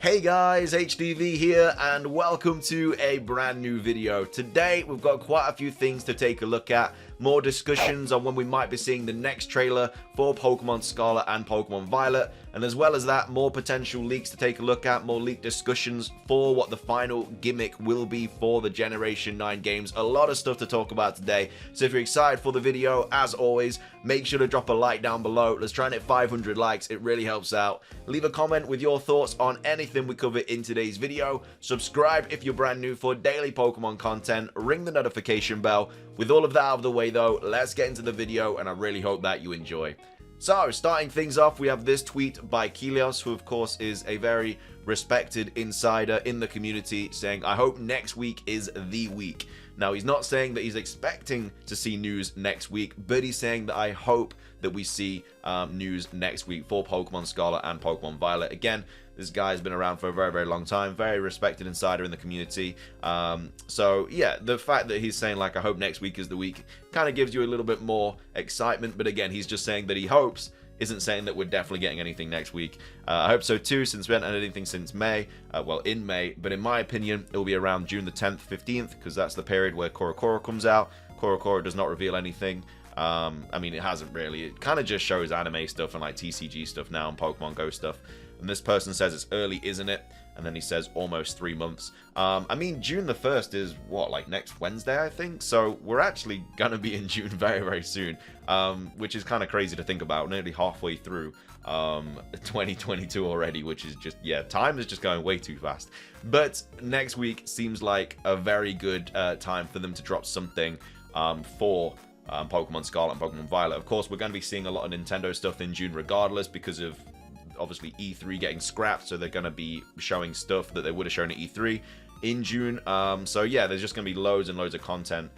Hey guys, HDvee here and welcome to a brand new video. Today we've got quite a few things to take a look at, more discussions on when we might be seeing the next trailer for Pokemon Scarlet and Pokemon Violet, and as well as that, more potential leaks to take a look at, more leak discussions for what the final gimmick will be for the Generation 9 games. A lot of stuff to talk about today, so if you're excited for the video, as always, make sure to drop a like down below. Let's try and hit 500 likes, it really helps out. Leave a comment with your thoughts on anything we cover in today's video. Subscribe if you're brand new for daily Pokemon content. Ring the notification bell. With all of that out of the way though, let's get into the video and I really hope that you enjoy. So, starting things off, we have this tweet by Kilios, who of course is a very respected insider in the community, saying, "I hope next week is the week." Now, he's not saying that he's expecting to see news next week, but he's saying that I hope that we see news next week for Pokemon Scarlet and Pokemon Violet. Again, this guy has been around for a very, very long time, very respected insider in the community. So, yeah, the fact that he's saying, like, I hope next week is the week, kind of gives you a little bit more excitement. But again, he's just saying that he hopes, isn't saying that we're definitely getting anything next week. I hope so too, since we haven't had anything since May. Well, in May, but in my opinion, it will be around June the 10th, 15th, because that's the period where Korokoro comes out. Korokoro does not reveal anything. I mean, it hasn't really. It kind of just shows anime stuff and like TCG stuff now and Pokemon Go stuff. And this person says it's early, isn't it? And then he says almost 3 months. I mean, June the 1st is what, like next Wednesday, I think? So we're actually going to be in June very, very soon, which is kind of crazy to think about. Nearly halfway through 2022 already, which is just, yeah, time is just going way too fast. But next week seems like a very good time for them to drop something for Pokemon Scarlet and Pokemon Violet. Of course, we're going to be seeing a lot of Nintendo stuff in June regardless because of obviously E3 getting scrapped, so they're going to be showing stuff that they would have shown at E3 in June. So yeah, there's just going to be loads and loads of content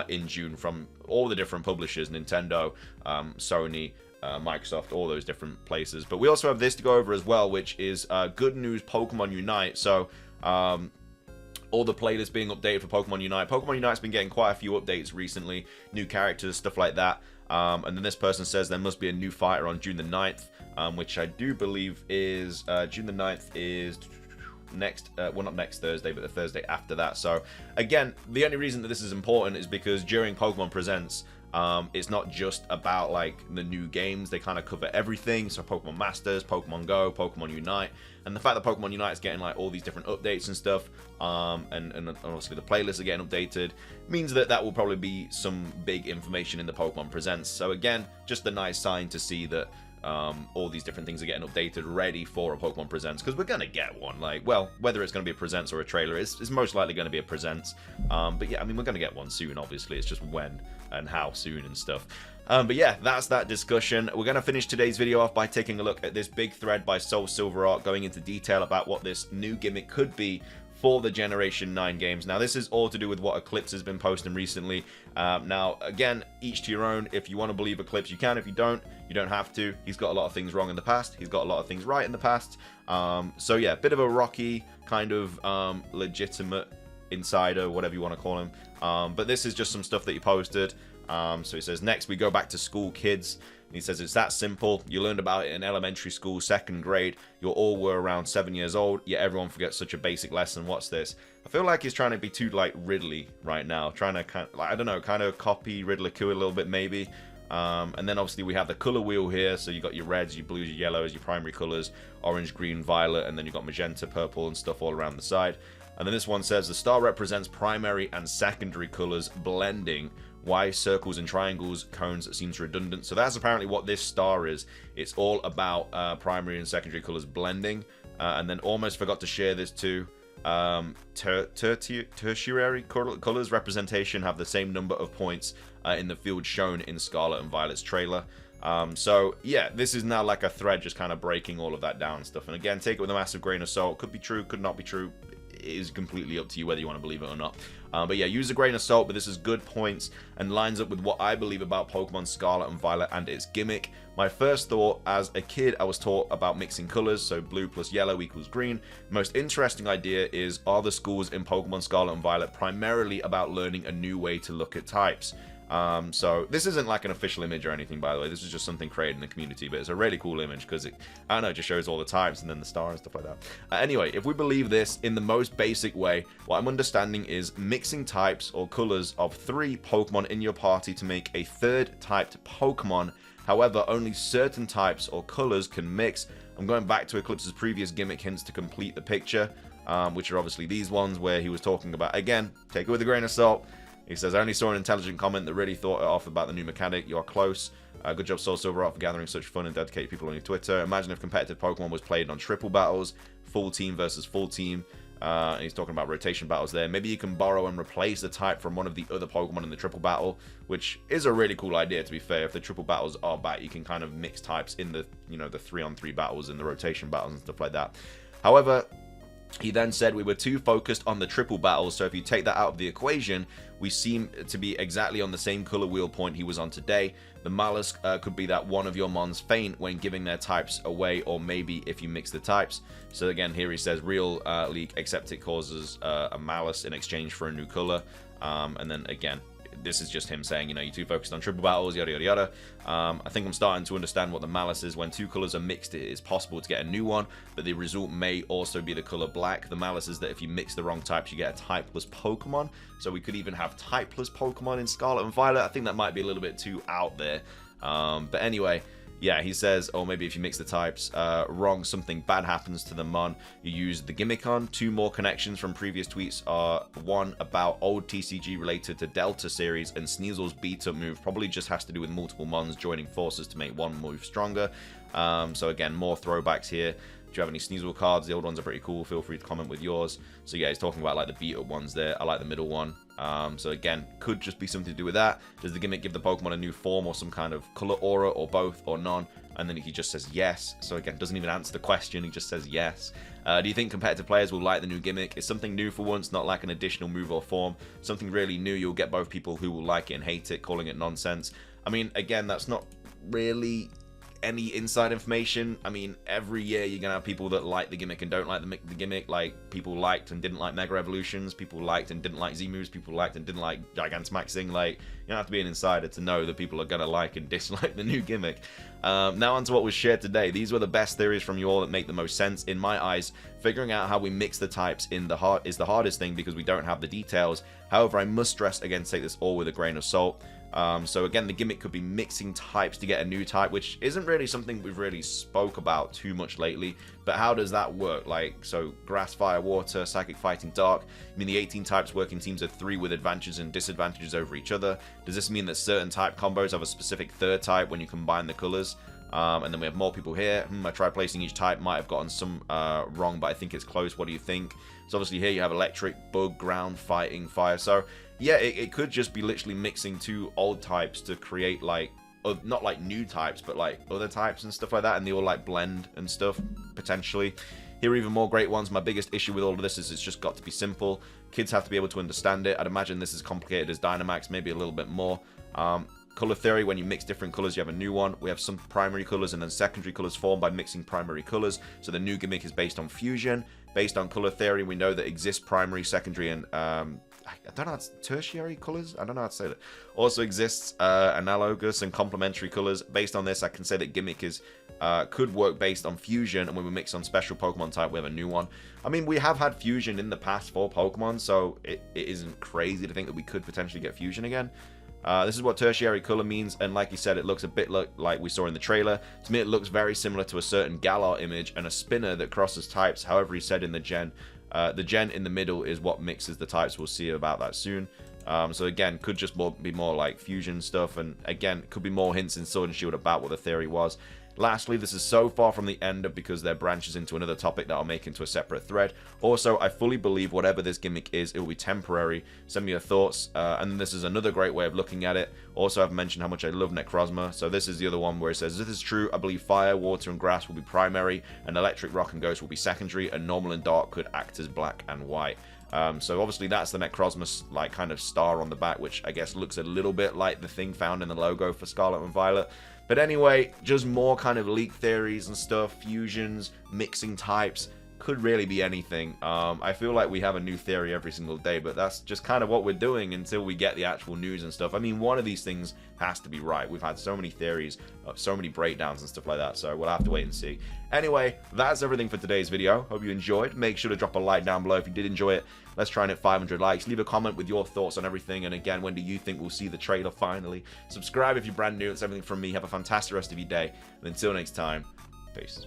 in June from all the different publishers, Nintendo, Sony, Microsoft, all those different places. But we also have this to go over as well, which is good news Pokemon Unite. So all the playlists being updated for Pokemon Unite. Pokemon Unite's been getting quite a few updates recently, new characters, stuff like that. And then this person says there must be a new fighter on June the 9th, which I do believe is, June the 9th is next, well, not next Thursday, but the Thursday after that. So, again, the only reason that this is important is because during Pokemon Presents, it's not just about like the new games, they kind of cover everything. So Pokemon Masters, Pokemon Go, Pokemon Unite, and the fact that Pokemon Unite is getting like all these different updates and stuff, and obviously the playlists are getting updated, means that that will probably be some big information in the Pokemon Presents. So again, just a nice sign to see that all these different things are getting updated, ready for a Pokemon Presents, because we're gonna get one. Like, well, whether it's gonna be a Presents or a trailer, it's most likely gonna be a Presents. But yeah, I mean, we're gonna get one soon. Obviously, it's just when and how soon and stuff. But yeah, that's that discussion. We're gonna finish today's video off by taking a look at this big thread by Soul Silver Art, going into detail about what this new gimmick could be for the Generation 9 games. Now, this is all to do with what Eclipse has been posting recently. Now, again, each to your own. If you want to believe Eclipse, you can. If you don't have to. He's got a lot of things wrong in the past. He's got a lot of things right in the past. So yeah, bit of a rocky kind of legitimate insider, whatever you want to call him. But this is just some stuff that he posted. So he says, next we go back to school, kids. And he says, it's that simple. You learned about it in elementary school, 2nd grade. You all were around 7 years old, yet everyone forgets such a basic lesson. What's this? I feel like he's trying to be too, like, Ridley right now. Trying to, kind of, like, I don't know, kind of copy Riddler Q a little bit, maybe. And then, obviously, we have the color wheel here. So you got your reds, your blues, your yellows, your primary colors, orange, green, violet, and then you got magenta, purple, and stuff all around the side. And then this one says, the star represents primary and secondary colors blending. Why circles and triangles, cones seems redundant. So that's apparently what this star is. It's all about primary and secondary colors blending. And then almost forgot to share this too. Tertiary colors representation have the same number of points in the field shown in Scarlet and Violet's trailer. So yeah, this is now like a thread just kind of breaking all of that down and stuff. And again, take it with a massive grain of salt. Could be true, could not be true. It is completely up to you whether you want to believe it or not. But yeah, use a grain of salt, but this is good points and lines up with what I believe about Pokemon Scarlet and Violet and its gimmick. My first thought, as a kid, I was taught about mixing colors, so blue plus yellow equals green. The most interesting idea is, are the schools in Pokemon Scarlet and Violet primarily about learning a new way to look at types? So this isn't like an official image or anything, by the way. This is just something created in the community, but it's a really cool image because it, I don't know, it just shows all the types and then the star and stuff like that. Anyway, if we believe this in the most basic way, what I'm understanding is mixing types or colors of 3 Pokemon in your party to make a 3rd typed Pokemon. However, only certain types or colors can mix. I'm going back to Eclipse's previous gimmick hints to complete the picture, which are obviously these ones where he was talking about, again, take it with a grain of salt. He says, I only saw an intelligent comment that really thought it off about the new mechanic. You are close. Good job, Soul Silver, for gathering such fun and dedicated people on your Twitter. Imagine if competitive Pokemon was played on triple battles, full team versus full team. And he's talking about rotation battles there. Maybe you can borrow and replace the type from one of the other Pokemon in the triple battle, which is a really cool idea, to be fair. If the triple battles are back, you can kind of mix types in the, you know, the 3-on-3 battles and the rotation battles and stuff like that. However, he then said we were too focused on the triple battles, so if you take that out of the equation, we seem to be exactly on the same color wheel point he was on today. The Malice could be that one of your mons faint when giving their types away, or maybe if you mix the types. So again, here he says real leak, except it causes a Malice in exchange for a new color. And then again, this is just him saying, you know, you're too focused on triple battles, yada yada yada. I think I'm starting to understand what the Malice is. When 2 colors are mixed, it is possible to get a new one, but the result may also be the color black. The Malice is that if you mix the wrong types, you get a typeless Pokemon. So we could even have typeless Pokemon in Scarlet and Violet. I think that might be a little bit too out there. But anyway, yeah, he says, or maybe if you mix the types wrong, something bad happens to the mon you use the gimmick on. 2 more connections from previous tweets are one about old TCG related to Delta series, and Sneasel's beat up move probably just has to do with multiple mons joining forces to make one move stronger. So again, more throwbacks here. Do you have any Sneasel cards? The old ones are pretty cool. Feel free to comment with yours. So yeah, he's talking about like the beat up ones there. I like the middle one. So again, could just be something to do with that. Does the gimmick give the Pokemon a new form or some kind of color aura, or both, or none? And then he just says yes. So again, doesn't even answer the question. He just says yes. Do you think competitive players will like the new gimmick? It's something new for once, not like an additional move or form. Something really new. You'll get both people who will like it and hate it, calling it nonsense. I mean, again, that's not really any inside information. I mean, every year you're gonna have people that like the gimmick and don't like the gimmick. Like, people liked and didn't like Mega Evolutions, people liked and didn't like Z-moves, people liked and didn't like Gigantamaxing. Like, you don't have to be an insider to know that people are gonna like and dislike the new gimmick. Now on to what was shared today. These were the best theories from you all that make the most sense. In my eyes, figuring out how we mix the types in the heart is the hardest thing because we don't have the details. However, I must stress again, take this all with a grain of salt. So again, the gimmick could be mixing types to get a new type, which isn't really something we've really spoke about too much lately. But how does that work? Like, so grass, fire, water, psychic, fighting, dark. I mean, the 18 types work in teams of 3 with advantages and disadvantages over each other. Does this mean that certain type combos have a specific 3rd type when you combine the colors? And then we have more people here. I tried placing each type, might have gotten some wrong, but I think it's close. What do you think? So obviously here you have electric, bug, ground, fighting, fire. So yeah, it could just be literally mixing 2 old types to create like, not like new types, but like other types and stuff like that, and they all like blend and stuff, potentially. Here are even more great ones. My biggest issue with all of this is it's just got to be simple. Kids have to be able to understand it. I'd imagine this is complicated as Dynamax, maybe a little bit more. Color theory, when you mix different colors, you have a new one. We have some primary colors and then secondary colors formed by mixing primary colors. So the new gimmick is based on fusion. Based on color theory, we know that exists primary, secondary, and I don't know how to, tertiary colors? I don't know how to say that. Also exists analogous and complementary colors. Based on this, I can say that gimmick is could work based on fusion, and when we mix on special Pokemon type, we have a new one. I mean, we have had fusion in the past for Pokemon, so it isn't crazy to think that we could potentially get fusion again. This is what tertiary color means, and like you said, it looks a bit like we saw in the trailer. To me, it looks very similar to a certain Galar image and a spinner that crosses types. However, he said in the gen in the middle is what mixes the types. We'll see about that soon. So again, could just be more like fusion stuff, and again, could be more hints in Sword and Shield about what the theory was. Lastly, this is so far from the end of because there branches into another topic that I'll make into a separate thread. Also, I fully believe whatever this gimmick is, it will be temporary. Send me your thoughts. And then this is another great way of looking at it. Also, I've mentioned how much I love Necrozma. So this is the other one where it says, if this is true, I believe fire, water, and grass will be primary, and electric, rock, and ghost will be secondary, and normal and dark could act as black and white. So obviously that's the Necrozma like kind of star on the back, which I guess looks a little bit like the thing found in the logo for Scarlet and Violet. But anyway, just more kind of leak theories and stuff, fusions, mixing types. could really be anything. I feel like we have a new theory every single day, but that's just kind of what we're doing until we get the actual news and stuff. I mean, one of these things has to be right. We've had so many theories, so many breakdowns and stuff like that, so we'll have to wait and see. Anyway, that's everything for today's video. Hope you enjoyed. Make sure to drop a like down below if you did enjoy it. Let's try and hit 500 likes. Leave a comment with your thoughts on everything. And again, when do you think we'll see the trailer finally? Subscribe if you're brand new. That's everything from me. Have a fantastic rest of your day. And until next time, peace.